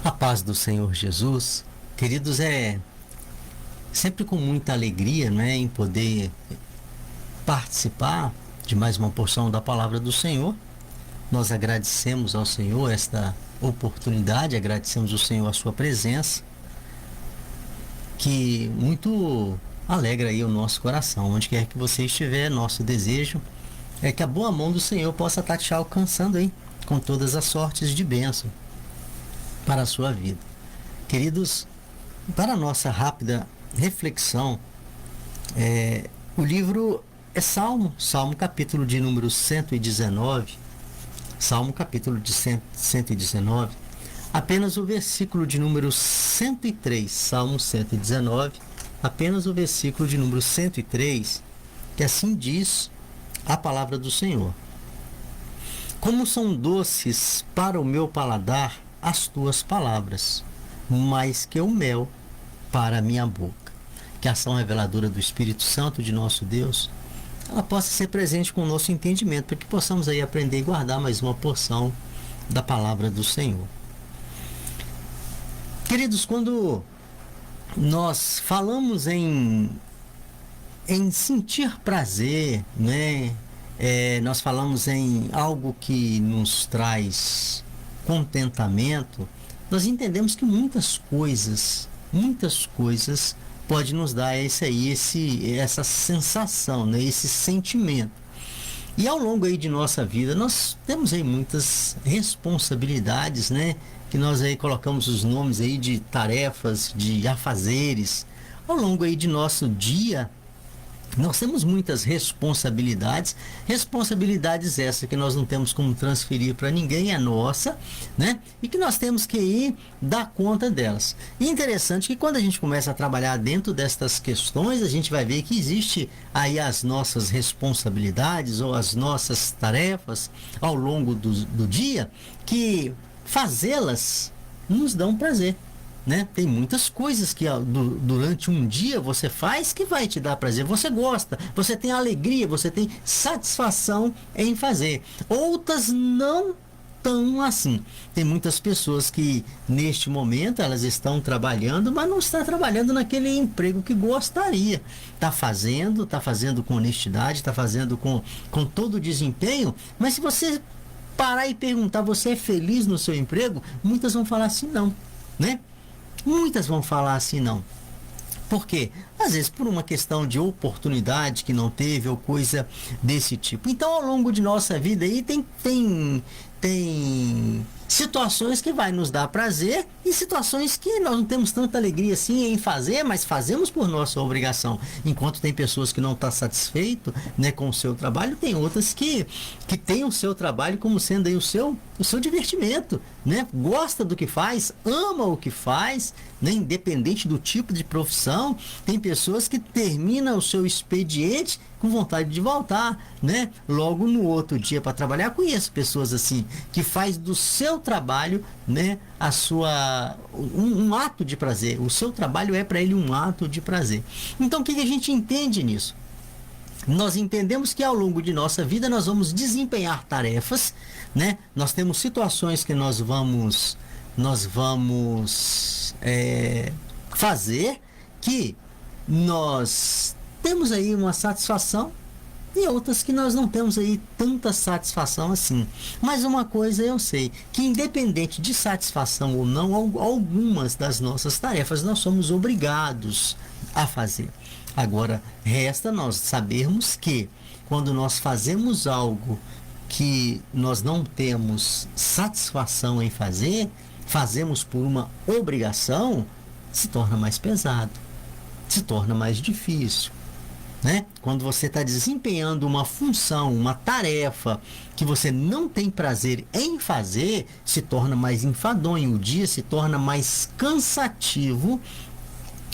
A paz do Senhor Jesus, queridos, é sempre com muita alegria, né, em poder participar de mais uma porção da palavra do Senhor. Nós agradecemos ao Senhor esta oportunidade, agradecemos ao Senhor a sua presença, que muito alegra aí o nosso coração. Onde quer que você estiver, nosso desejo é que a boa mão do Senhor possa estar te alcançando aí com todas as sortes de bênção para a sua vida. Queridos, para a nossa rápida reflexão, o livro é Salmo capítulo de número 119, Salmo capítulo de 119, apenas o versículo de número 103, Salmo 119, apenas o versículo de número 103, que assim diz a palavra do Senhor: como são doces para o meu paladar as tuas palavras, mais que o mel para a minha boca. Que a ação reveladora do Espírito Santo de nosso Deus, ela possa ser presente com o nosso entendimento, para que possamos aí aprender e guardar mais uma porção da palavra do Senhor. Queridos, quando nós falamos em sentir prazer, né? Nós falamos em algo que nos traz contentamento, nós entendemos que muitas coisas pode nos dar essa sensação, né? Esse sentimento. E ao longo aí de nossa vida, nós temos aí muitas responsabilidades, né? Que nós aí colocamos os nomes aí de tarefas, de afazeres. Ao longo aí de nosso dia, nós temos muitas responsabilidades essas que nós não temos como transferir para ninguém, é nossa, né? E que nós temos que ir dar conta delas. E interessante que quando a gente começa a trabalhar dentro destas questões, a gente vai ver que existe aí as nossas responsabilidades ou as nossas tarefas ao longo do dia, que fazê-las nos dão prazer. Né? Tem muitas coisas que durante um dia você faz que vai te dar prazer, você gosta, você tem alegria, você tem satisfação em fazer. Outras não tão assim. Tem muitas pessoas que neste momento elas estão trabalhando, mas não estão trabalhando naquele emprego que gostaria. Está fazendo com honestidade, está fazendo com todo o desempenho, mas se você parar e perguntar, você é feliz no seu emprego? Muitas vão falar assim, não, né? Muitas vão falar assim, não. Por quê? Às vezes por uma questão de oportunidade que não teve ou coisa desse tipo. Então, ao longo de nossa vida aí tem situações que vai nos dar prazer e situações que nós não temos tanta alegria assim em fazer, mas fazemos por nossa obrigação. Enquanto tem pessoas que não estão satisfeitas, né, com o seu trabalho, tem outras que têm o seu trabalho como sendo aí o seu divertimento, né? Gosta do que faz, ama o que faz, né? Independente do tipo de profissão. Tem pessoas que terminam o seu expediente com vontade de voltar, né? Logo no outro dia para trabalhar. Conheço pessoas assim que faz do seu trabalho, né, um ato de prazer. O seu trabalho é para ele um ato de prazer. Então, o que a gente entende nisso? Nós entendemos que ao longo de nossa vida nós vamos desempenhar tarefas, né? Nós temos situações que nós vamos fazer que nós temos aí uma satisfação e outras que nós não temos aí tanta satisfação assim. Mas uma coisa eu sei, que independente de satisfação ou não, algumas das nossas tarefas nós somos obrigados a fazer. Agora, resta nós sabermos que quando nós fazemos algo que nós não temos satisfação em fazer, fazemos por uma obrigação, se torna mais pesado, se torna mais difícil, né? Quando você está desempenhando uma função, uma tarefa que você não tem prazer em fazer, se torna mais enfadonho, o dia se torna mais cansativo.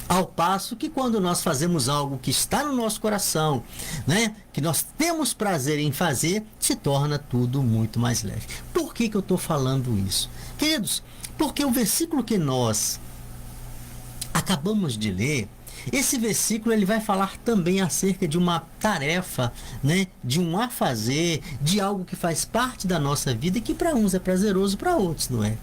Ao passo que quando nós fazemos algo que está no nosso coração, né, que nós temos prazer em fazer, se torna tudo muito mais leve. Por que eu estou falando isso? Queridos, porque o versículo que nós acabamos de ler, esse versículo ele vai falar também acerca de uma tarefa, né, de um afazer, de algo que faz parte da nossa vida e que para uns é prazeroso, para outros não é.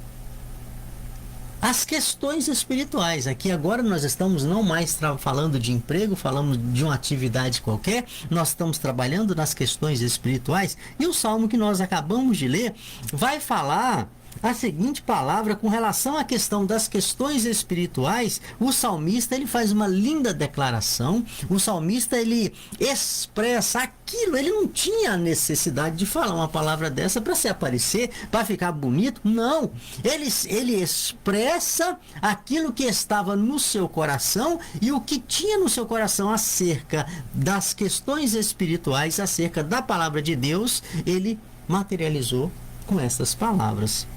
as questões espirituais. Aqui agora nós estamos não mais falando de emprego, falamos de uma atividade qualquer, nós estamos trabalhando nas questões espirituais. E o salmo que nós acabamos de ler vai falar a seguinte palavra com relação à questão das questões espirituais. O salmista, ele faz uma linda declaração. O salmista, ele expressa aquilo. Ele não tinha a necessidade de falar uma palavra dessa para se aparecer, para ficar bonito. Não. Ele expressa aquilo que estava no seu coração, e o que tinha no seu coração acerca das questões espirituais, acerca da palavra de Deus, ele materializou com essas palavras.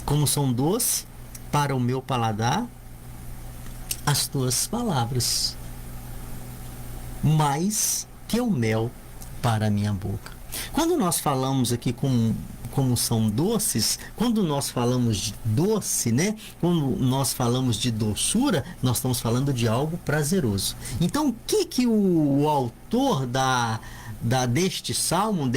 Como são doces para o meu paladar as tuas palavras, mais que o mel para a minha boca. Quando nós falamos aqui como são doces, quando nós falamos de doce, né? Quando nós falamos de doçura, nós estamos falando de algo prazeroso. Então, o que o autor deste salmo,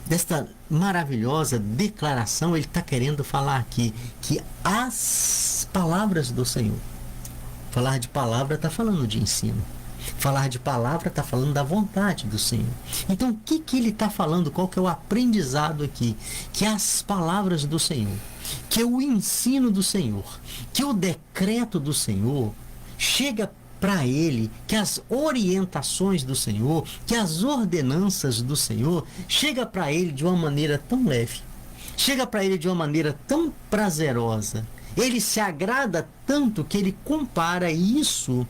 desta maravilhosa declaração, ele está querendo falar aqui que as palavras do Senhor, falar de palavra está falando de ensino, falar de palavra está falando da vontade do Senhor. Então, o que ele está falando? Qual que é o aprendizado aqui? Que as palavras do Senhor, que o ensino do Senhor, que o decreto do Senhor chega para ele, que as orientações do Senhor, que as ordenanças do Senhor chega para ele de uma maneira tão leve, chega para ele de uma maneira tão prazerosa. Ele se agrada tanto que ele compara isso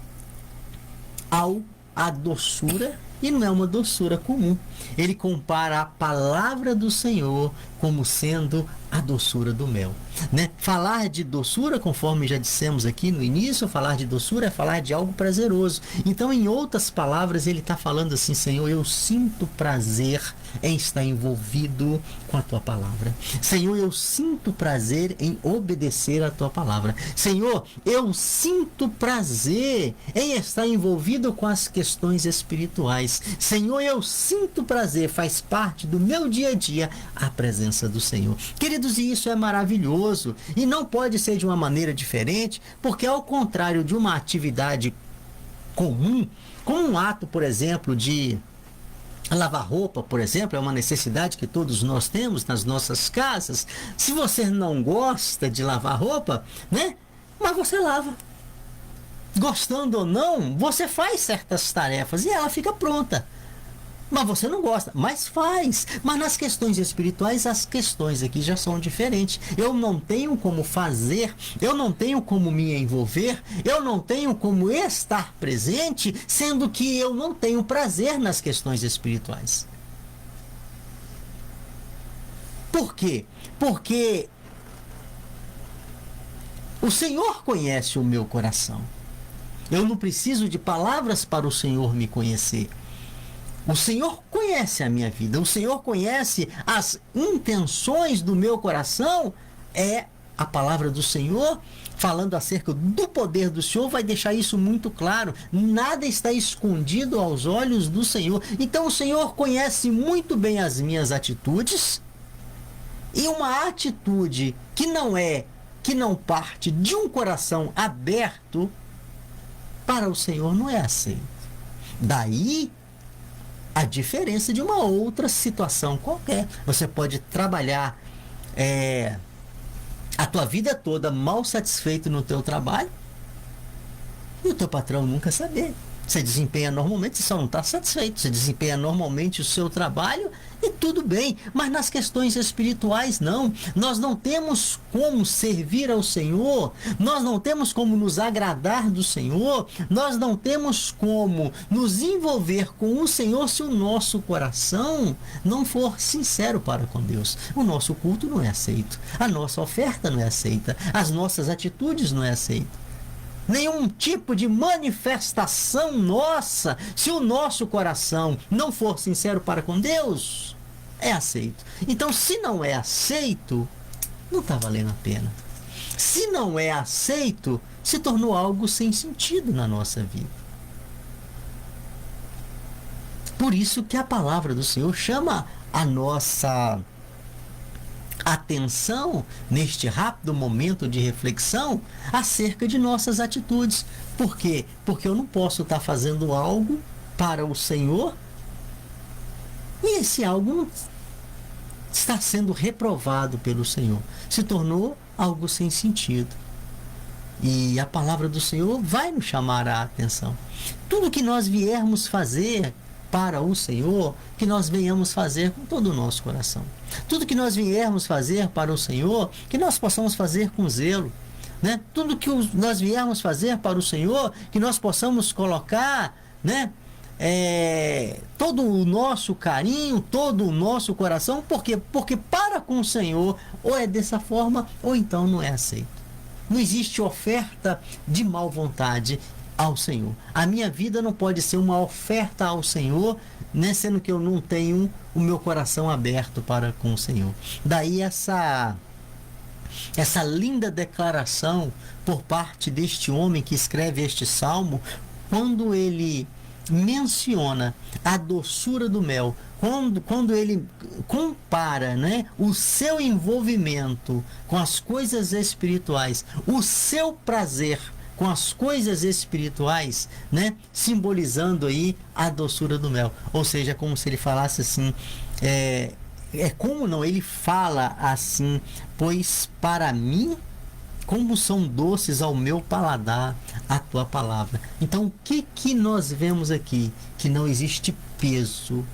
à doçura, e não é uma doçura comum. Ele compara a palavra do Senhor como sendo a doçura do mel, né? Falar de doçura, conforme já dissemos aqui no início, falar de doçura é falar de algo prazeroso. Então, em outras palavras, ele está falando assim: Senhor, eu sinto prazer em estar envolvido com a tua palavra. Senhor, eu sinto prazer em obedecer a tua palavra. Senhor, eu sinto prazer em estar envolvido com as questões espirituais. Senhor, eu sinto prazer, faz parte do meu dia a dia a presença do Senhor. Queridos, e isso é maravilhoso, e não pode ser de uma maneira diferente, porque ao contrário de uma atividade comum, como um ato, por exemplo, de lavar roupa, por exemplo, é uma necessidade que todos nós temos nas nossas casas. Se você não gosta de lavar roupa, né? Mas você lava. Gostando ou não, você faz certas tarefas e ela fica pronta. Mas você não gosta, mas faz. Mas nas questões espirituais, as questões aqui já são diferentes. Eu não tenho como fazer, eu não tenho como me envolver, eu não tenho como estar presente, sendo que eu não tenho prazer nas questões espirituais. Por quê? Porque o Senhor conhece o meu coração. Eu não preciso de palavras para o Senhor me conhecer. O Senhor conhece a minha vida, o Senhor conhece as intenções do meu coração. É a palavra do Senhor falando acerca do poder do Senhor, vai deixar isso muito claro. Nada está escondido aos olhos do Senhor. Então o Senhor conhece muito bem as minhas atitudes, e uma atitude que não parte de um coração aberto, para o Senhor não é aceito. Daí a diferença de uma outra situação qualquer. Você pode trabalhar a tua vida toda mal satisfeito no teu trabalho e o teu patrão nunca saber. Você desempenha normalmente, você só não está satisfeito. Você desempenha normalmente o seu trabalho e tudo bem. Mas nas questões espirituais, não. Nós não temos como servir ao Senhor. Nós não temos como nos agradar do Senhor. Nós não temos como nos envolver com o Senhor se o nosso coração não for sincero para com Deus. O nosso culto não é aceito. A nossa oferta não é aceita. As nossas atitudes não é aceita. Nenhum tipo de manifestação nossa, se o nosso coração não for sincero para com Deus, é aceito. Então, se não é aceito, não está valendo a pena. Se não é aceito, se tornou algo sem sentido na nossa vida. Por isso que a palavra do Senhor chama a nossa atenção neste rápido momento de reflexão acerca de nossas atitudes. Por quê? Porque eu não posso estar fazendo algo para o Senhor e esse algo não está sendo reprovado pelo Senhor. Se tornou algo sem sentido. E a palavra do Senhor vai nos chamar a atenção. Tudo que nós viermos fazer para o Senhor, que nós venhamos fazer com todo o nosso coração. Tudo que nós viermos fazer para o Senhor, que nós possamos fazer com zelo. Né? Tudo que nós viermos fazer para o Senhor, que nós possamos colocar, né? Todo o nosso carinho, todo o nosso coração. Por quê? Porque para com o Senhor, ou é dessa forma, ou então não é aceito. Não existe oferta de mal vontade ao Senhor. A minha vida não pode ser uma oferta ao Senhor, né, sendo que eu não tenho o meu coração aberto para com o Senhor. Daí essa linda declaração por parte deste homem que escreve este salmo, quando ele menciona a doçura do mel, quando ele compara, né, o seu envolvimento com as coisas espirituais, o seu prazer com as coisas espirituais, né, simbolizando aí a doçura do mel. Ou seja, como se ele falasse assim, ele fala assim, pois para mim, como são doces ao meu paladar a tua palavra. Então, o que nós vemos aqui? Que não existe peso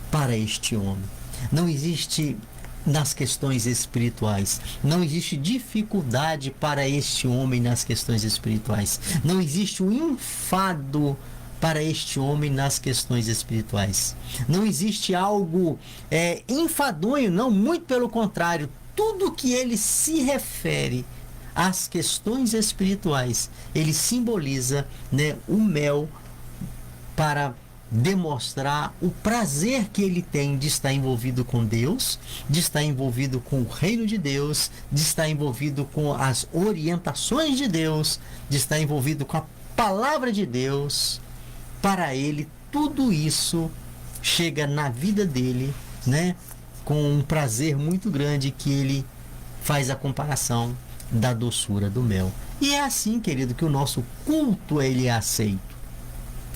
para este homem. Não existe nas questões espirituais. Não existe dificuldade para este homem nas questões espirituais. Não existe um enfado para este homem nas questões espirituais. Não existe algo enfadonho, não, muito pelo contrário. Tudo que ele se refere às questões espirituais, ele simboliza, né, o mel para demonstrar o prazer que ele tem de estar envolvido com Deus, de estar envolvido com o reino de Deus, de estar envolvido com as orientações de Deus, de estar envolvido com a palavra de Deus. Para ele, tudo isso chega na vida dele, né, com um prazer muito grande, que ele faz a comparação da doçura do mel. E é assim, querido, que o nosso culto ele é aceito.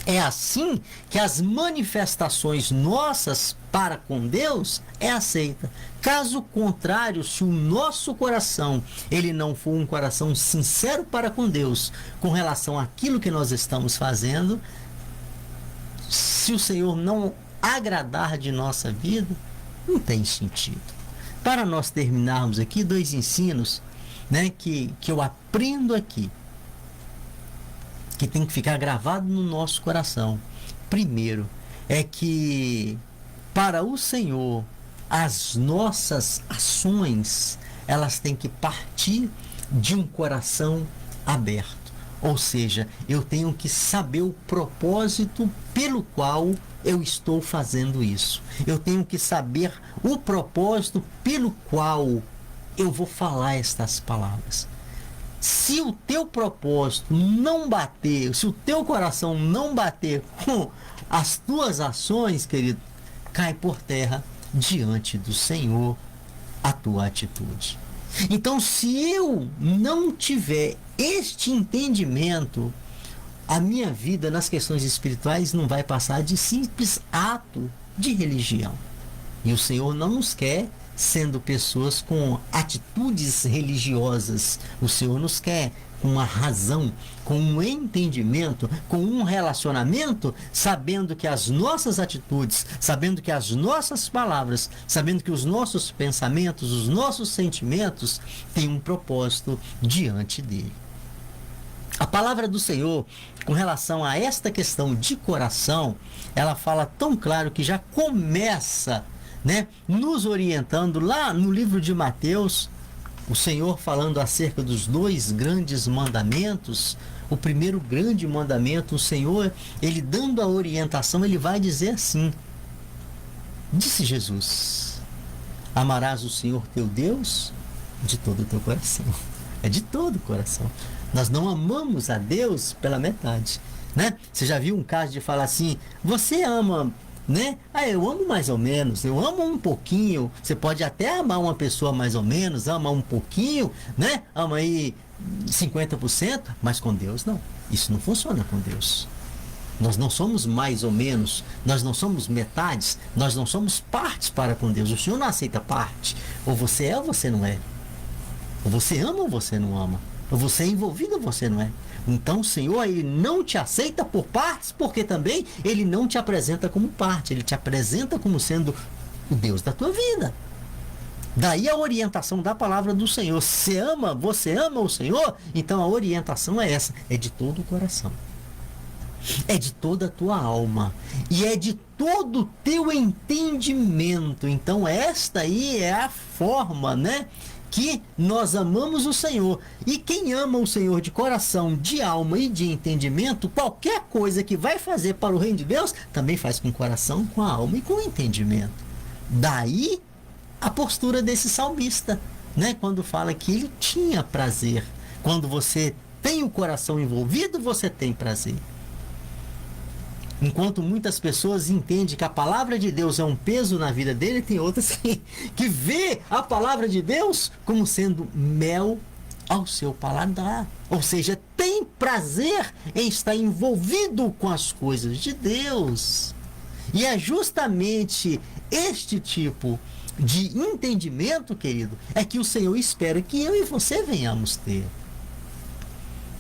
É assim que as manifestações nossas para com Deus é aceita. Caso contrário, se o nosso coração ele não for um coração sincero para com Deus, com relação àquilo que nós estamos fazendo, se o Senhor não agradar de nossa vida, não tem sentido. Para nós terminarmos aqui, 2 ensinos, né, que eu aprendo aqui, que tem que ficar gravado no nosso coração. Primeiro, é que para o Senhor, as nossas ações, elas têm que partir de um coração aberto. Ou seja, eu tenho que saber o propósito pelo qual eu estou fazendo isso. Eu tenho que saber o propósito pelo qual eu vou falar estas palavras. Se o teu propósito não bater, se o teu coração não bater com as tuas ações, querido, cai por terra diante do Senhor a tua atitude. Então, se eu não tiver este entendimento, a minha vida nas questões espirituais não vai passar de simples ato de religião. E o Senhor não nos quer sendo pessoas com atitudes religiosas. O Senhor nos quer com uma razão, com um entendimento, com um relacionamento, sabendo que as nossas atitudes, sabendo que as nossas palavras, sabendo que os nossos pensamentos, os nossos sentimentos têm um propósito diante dele. A palavra do Senhor, com relação a esta questão de coração, ela fala tão claro que já começa, né, nos orientando lá no livro de Mateus, o Senhor falando acerca dos 2 grandes mandamentos. O primeiro grande mandamento, o Senhor, ele dando a orientação, ele vai dizer assim: disse Jesus, amarás o Senhor teu Deus de todo o teu coração. É de todo o coração. Nós não amamos a Deus pela metade, né? Você já viu um caso de falar assim: você ama né? Ah, eu amo mais ou menos, eu amo um pouquinho. Você pode até amar uma pessoa mais ou menos, ama um pouquinho, né? Ama aí 50%, mas com Deus não. Isso não funciona com Deus. Nós não somos mais ou menos, nós não somos metades, nós não somos partes para com Deus. O Senhor não aceita parte. Ou você é ou você não é. Ou você ama ou você não ama. Ou você é envolvido ou você não é. Então o Senhor, ele não te aceita por partes, porque também ele não te apresenta como parte. Ele te apresenta como sendo o Deus da tua vida. Daí a orientação da palavra do Senhor. Você ama o Senhor? Então a orientação é essa, é de todo o coração. É de toda a tua alma. E é de todo o teu entendimento. Então esta aí é a forma, né? Que nós amamos o Senhor. E quem ama o Senhor de coração, de alma e de entendimento, qualquer coisa que vai fazer para o reino de Deus, também faz com o coração, com a alma e com o entendimento. Daí a postura desse salmista, né? Quando fala que ele tinha prazer. Quando você tem o coração envolvido, você tem prazer. Enquanto muitas pessoas entendem que a palavra de Deus é um peso na vida dele, tem outras que vê a palavra de Deus como sendo mel ao seu paladar. Ou seja, tem prazer em estar envolvido com as coisas de Deus. E é justamente este tipo de entendimento, querido, é que o Senhor espera que eu e você venhamos ter.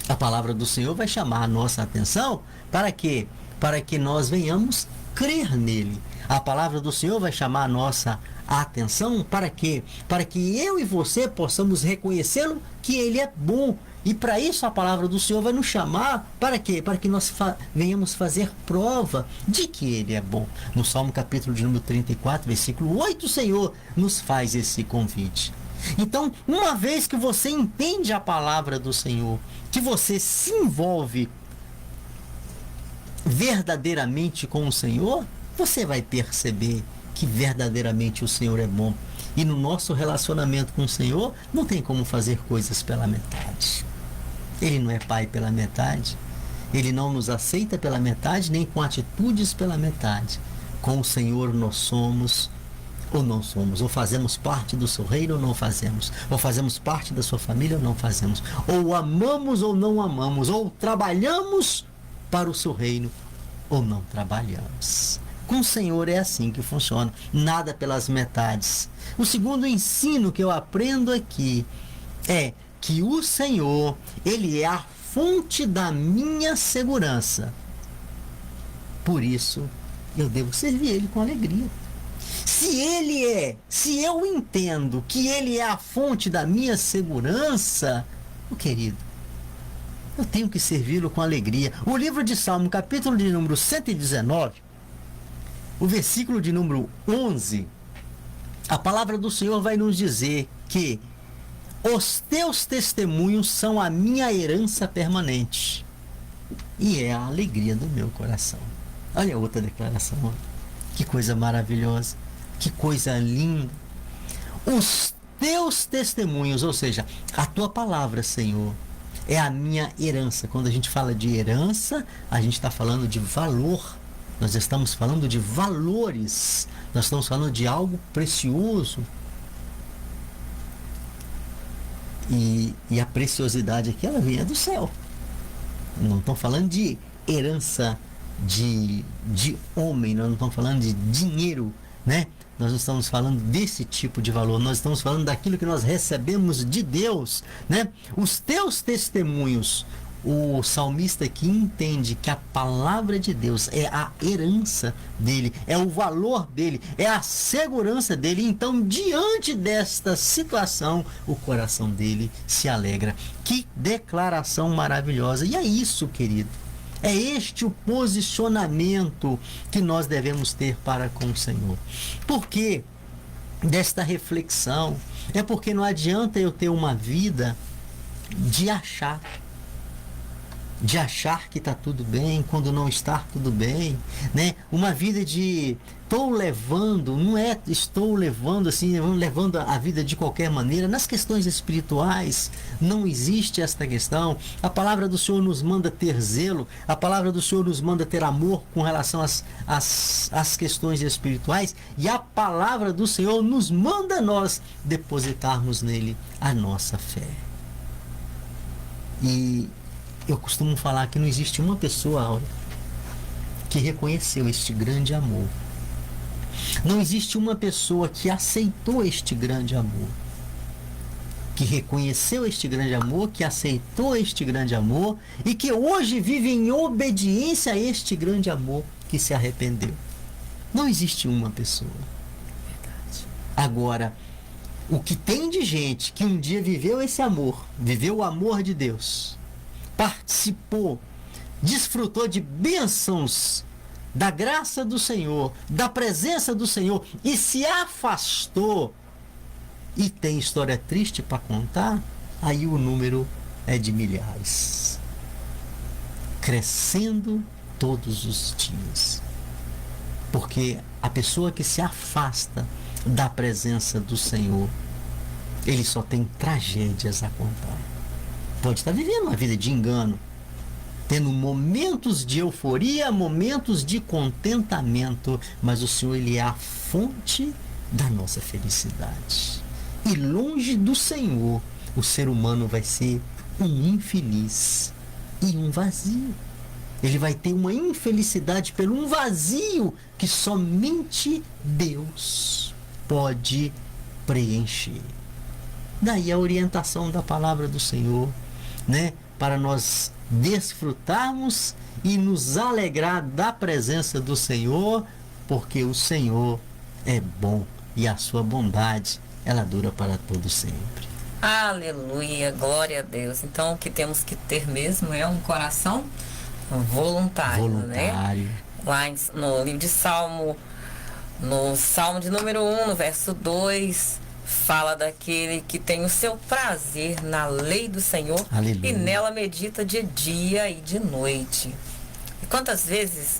A palavra do Senhor vai chamar a nossa atenção para quê? Para que nós venhamos crer nele. A palavra do Senhor vai chamar a nossa atenção para quê? Para que eu e você possamos reconhecê-lo que ele é bom. E para isso a palavra do Senhor vai nos chamar para quê? Para que nós venhamos fazer prova de que ele é bom. No Salmo capítulo de número 34, versículo 8, o Senhor nos faz esse convite. Então, uma vez que você entende a palavra do Senhor, que você se envolve verdadeiramente com o Senhor, você vai perceber que verdadeiramente o Senhor é bom. E no nosso relacionamento com o Senhor, não tem como fazer coisas pela metade. Ele não é pai pela metade. Ele não nos aceita pela metade, nem com atitudes pela metade. Com o Senhor nós somos ou não somos. Ou fazemos parte do seu reino ou não fazemos. Ou fazemos parte da sua família ou não fazemos. Ou amamos ou não amamos. Ou trabalhamos para o seu reino ou não trabalhamos. Com o Senhor é assim que funciona, nada pelas metades. O segundo ensino que eu aprendo aqui é que o Senhor, ele é a fonte da minha segurança. Por isso, eu devo servir ele com alegria. Se eu entendo que ele é a fonte da minha segurança, meu querido, eu tenho que servi-lo com alegria. O livro de Salmo, capítulo de número 119, o versículo de número 11, a palavra do Senhor vai nos dizer que os teus testemunhos são a minha herança permanente e é a alegria do meu coração. Olha outra declaração. Que coisa maravilhosa, que coisa linda. Os teus testemunhos, ou seja, a tua palavra, Senhor, é a minha herança. Quando a gente fala de herança, a gente está falando de valor. Nós estamos falando de valores. Nós estamos falando de algo precioso. E a preciosidade aqui, ela vem do céu. Não estamos falando de herança de homem. Nós não estamos falando de dinheiro, né? Nós não estamos falando desse tipo de valor, nós estamos falando daquilo que nós recebemos de Deus, né? Os teus testemunhos, o salmista aqui entende que a palavra de Deus é a herança dele, é o valor dele, é a segurança dele. Então, diante desta situação, o coração dele se alegra. Que declaração maravilhosa! E é isso, querido. É este o posicionamento que nós devemos ter para com o Senhor. Por que desta reflexão? É porque não adianta eu ter uma vida de achar. de achar que está tudo bem quando não está tudo bem, né? Uma vida de estou levando, não é estou levando assim, levando a vida de qualquer maneira. Nas questões espirituais não existe esta questão. A palavra do Senhor nos manda ter zelo, a palavra do Senhor nos manda ter amor com relação às questões espirituais, e a palavra do Senhor nos manda nós depositarmos nele a nossa fé. E eu costumo falar que não existe uma pessoa, Áurea, que reconheceu este grande amor. Não existe uma pessoa que aceitou este grande amor, que reconheceu este grande amor, que aceitou este grande amor e que hoje vive em obediência a este grande amor, que se arrependeu. Não existe uma pessoa. Agora, o que tem de gente que um dia viveu esse amor, viveu o amor de Deus, participou, desfrutou de bênçãos da graça do Senhor, da presença do Senhor, e se afastou e tem história triste para contar, aí o número é de milhares, crescendo todos os dias. Porque a pessoa que se afasta da presença do Senhor, ele só tem tragédias a contar. Pode estar vivendo uma vida de engano, tendo momentos de euforia, momentos de contentamento, mas o Senhor, ele é a fonte da nossa felicidade. E longe do Senhor, o ser humano vai ser um infeliz e um vazio. Ele vai ter uma infelicidade pelo um vazio que somente Deus pode preencher. Daí a orientação da palavra do Senhor, né? Para nós desfrutarmos e nos alegrar da presença do Senhor, porque o Senhor é bom e a sua bondade, ela dura para todo sempre. Aleluia, glória a Deus. Então o que temos que ter mesmo é um coração voluntário, né? Lá no livro de Salmo, no Salmo de número 1, no verso 2, fala daquele que tem o seu prazer na lei do Senhor. Aleluia. E nela medita de dia e de noite. E quantas vezes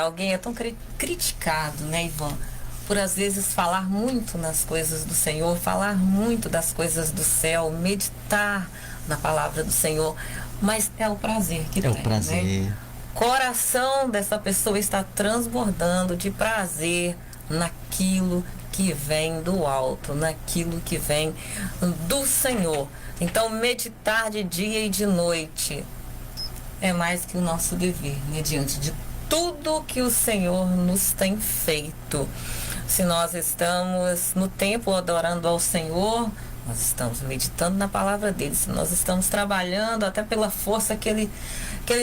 alguém é tão criticado, né, Ivan? Por às vezes falar muito nas coisas do Senhor, falar muito das coisas do céu, meditar na palavra do Senhor, mas é o prazer que tem, o prazer, né? Coração dessa pessoa está transbordando de prazer naquilo que vem do alto, naquilo que vem do Senhor. Então, meditar de dia e de noite é mais que o nosso dever, né? Diante de tudo que o Senhor nos tem feito. Se nós estamos no templo adorando ao Senhor, nós estamos meditando na palavra dele. Se nós estamos trabalhando até pela força que ele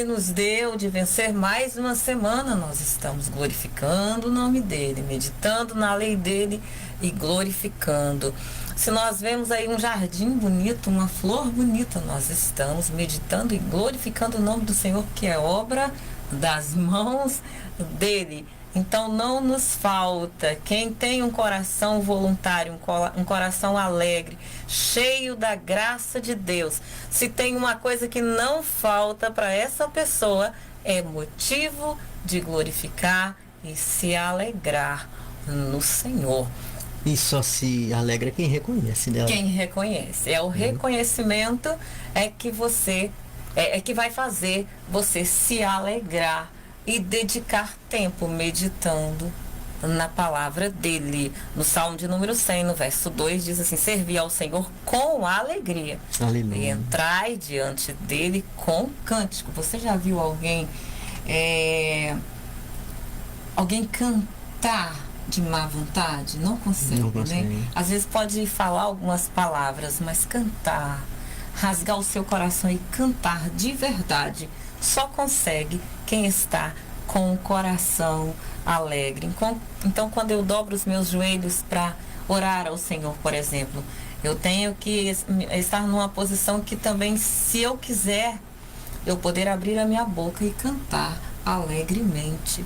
nos deu de vencer mais uma semana, nós estamos glorificando o nome dele, meditando na lei dele e glorificando. Se nós vemos aí um jardim bonito, uma flor bonita, nós estamos meditando e glorificando o nome do Senhor, que é obra das mãos dele. Então não nos falta, quem tem um coração voluntário, um coração alegre, cheio da graça de Deus, se tem uma coisa que não falta para essa pessoa, é motivo de glorificar e se alegrar no Senhor. E só se alegra quem reconhece, né? Quem reconhece. É o reconhecimento que vai fazer você se alegrar e dedicar tempo meditando na palavra dele. No Salmo de número 100, no verso 2, diz assim: servir ao Senhor com alegria. Aleluia. E entrai diante dele com cântico. Você já viu alguém cantar de má vontade? Não consegue, né? Às vezes pode falar algumas palavras, mas cantar, rasgar o seu coração e cantar de verdade, só consegue quem está com o coração alegre. Então, quando eu dobro os meus joelhos para orar ao Senhor, por exemplo, eu tenho que estar numa posição que também, se eu quiser, eu poder abrir a minha boca e cantar alegremente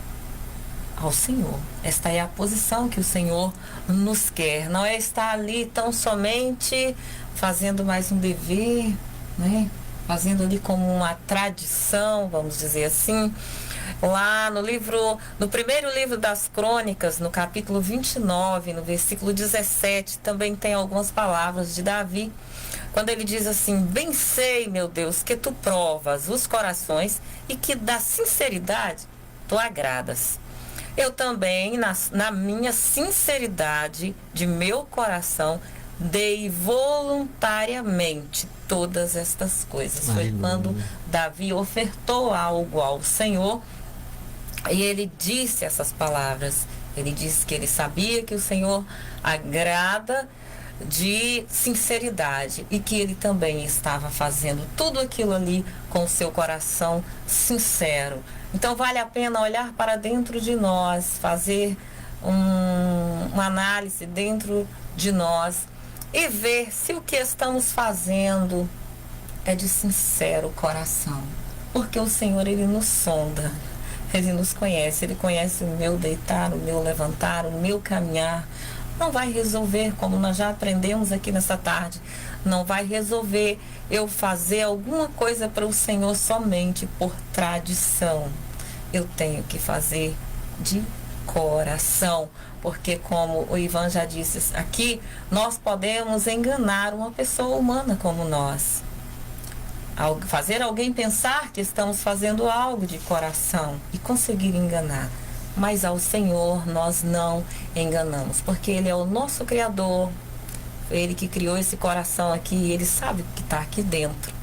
ao Senhor. Esta é a posição que o Senhor nos quer. Não é estar ali tão somente fazendo mais um dever, né? fazendo ali como uma tradição, vamos dizer assim. Lá no primeiro livro das Crônicas, no capítulo 29, no versículo 17, também tem algumas palavras de Davi, quando ele diz assim: bem sei, meu Deus, que tu provas os corações e que da sinceridade tu agradas. Eu também, na minha sinceridade de meu coração, dei voluntariamente todas estas coisas. Foi quando Davi ofertou algo ao Senhor e ele disse essas palavras. Ele disse que ele sabia que o Senhor agrada de sinceridade e que ele também estava fazendo tudo aquilo ali com o seu coração sincero. Então vale a pena olhar para dentro de nós, fazer uma análise dentro de nós e ver se o que estamos fazendo é de sincero coração. Porque o Senhor, Ele nos sonda, Ele nos conhece, Ele conhece o meu deitar, o meu levantar, o meu caminhar. Não vai resolver, como nós já aprendemos aqui nessa tarde, não vai resolver eu fazer alguma coisa para o Senhor somente por tradição. Eu tenho que fazer de coração, porque como o Ivan já disse aqui, nós podemos enganar uma pessoa humana como nós. Fazer alguém pensar que estamos fazendo algo de coração e conseguir enganar. Mas ao Senhor nós não enganamos, porque Ele é o nosso Criador, Ele que criou esse coração aqui, Ele sabe o que está aqui dentro.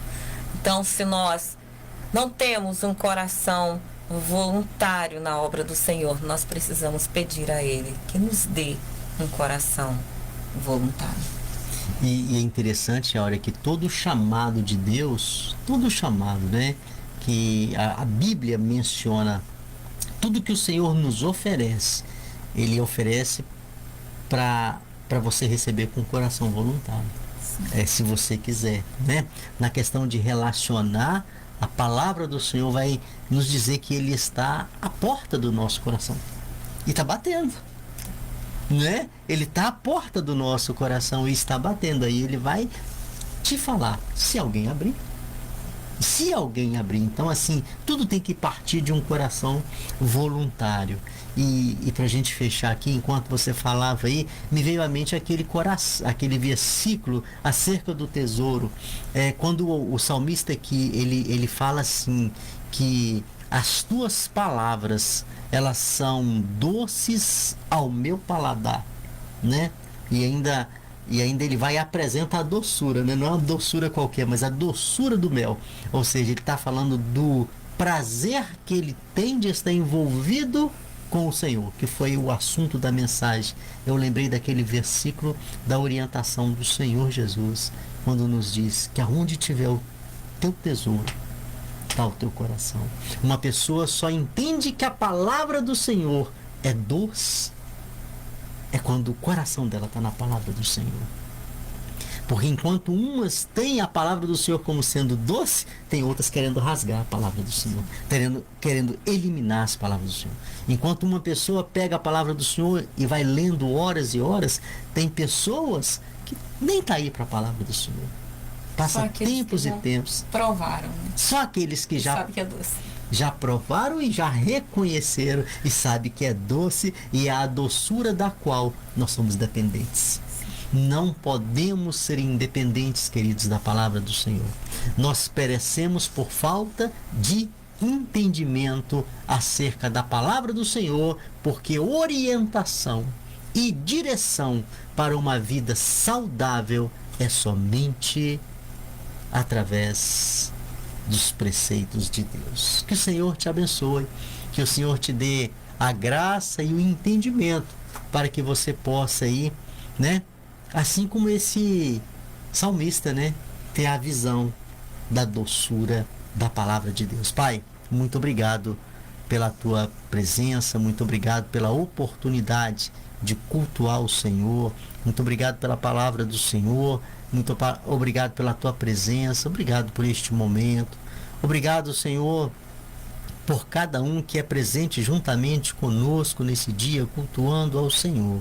Então, se nós não temos um coração voluntário na obra do Senhor, nós precisamos pedir a Ele que nos dê um coração voluntário. E é interessante a hora que todo chamado de Deus, todo chamado, né, que a Bíblia menciona, tudo que o Senhor nos oferece, Ele oferece para você receber com o coração voluntário. Se você quiser, né? Na questão de relacionar, a palavra do Senhor vai nos dizer que Ele está à porta do nosso coração. E está batendo. Né? Ele está à porta do nosso coração e está batendo. Aí Ele vai te falar, se alguém abrir. Se alguém abrir. Então, assim, tudo tem que partir de um coração voluntário. E para a gente fechar aqui, enquanto você falava aí, me veio à mente aquele versículo acerca do tesouro. Quando o salmista aqui, ele fala assim, que as tuas palavras, elas são doces ao meu paladar, né? E ainda ele vai e apresenta a doçura, né? Não é uma doçura qualquer, mas a doçura do mel. Ou seja, ele está falando do prazer que ele tem de estar envolvido com o Senhor, que foi o assunto da mensagem. Eu lembrei daquele versículo da orientação do Senhor Jesus, quando nos diz que aonde tiver o teu tesouro, está o teu coração. Uma pessoa só entende que a palavra do Senhor é doce quando o coração dela está na palavra do Senhor. Porque enquanto umas têm a palavra do Senhor como sendo doce, tem outras querendo rasgar a palavra do Senhor, querendo eliminar as palavras do Senhor. Enquanto uma pessoa pega a palavra do Senhor e vai lendo horas e horas, tem pessoas que nem está aí para a palavra do Senhor. Passa tempos e tempos. Provaram. Só aqueles que já sabe que é doce. Já provaram e já reconheceram e sabe que é doce, e é a doçura da qual nós somos dependentes. Não podemos ser independentes, queridos, da palavra do Senhor. Nós perecemos por falta de entendimento acerca da palavra do Senhor, porque orientação e direção para uma vida saudável é somente através dos preceitos de Deus. Que o Senhor te abençoe, que o Senhor te dê a graça e o entendimento para que você possa ir, né? Assim como esse salmista, né? Ter a visão da doçura da palavra de Deus. Pai, muito obrigado pela tua presença, muito obrigado pela oportunidade de cultuar o Senhor, muito obrigado pela palavra do Senhor, muito obrigado pela tua presença, obrigado por este momento, obrigado, Senhor, por cada um que é presente juntamente conosco nesse dia, cultuando ao Senhor.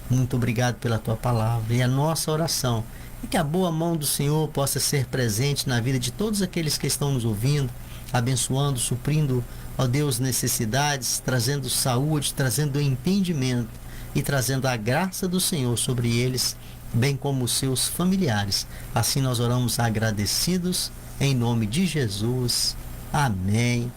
Muito obrigado pela tua palavra, e a nossa oração e que a boa mão do Senhor possa ser presente na vida de todos aqueles que estão nos ouvindo, abençoando, suprindo, ó Deus, necessidades, trazendo saúde, trazendo entendimento e trazendo a graça do Senhor sobre eles, bem como os seus familiares. Assim nós oramos agradecidos, em nome de Jesus. Amém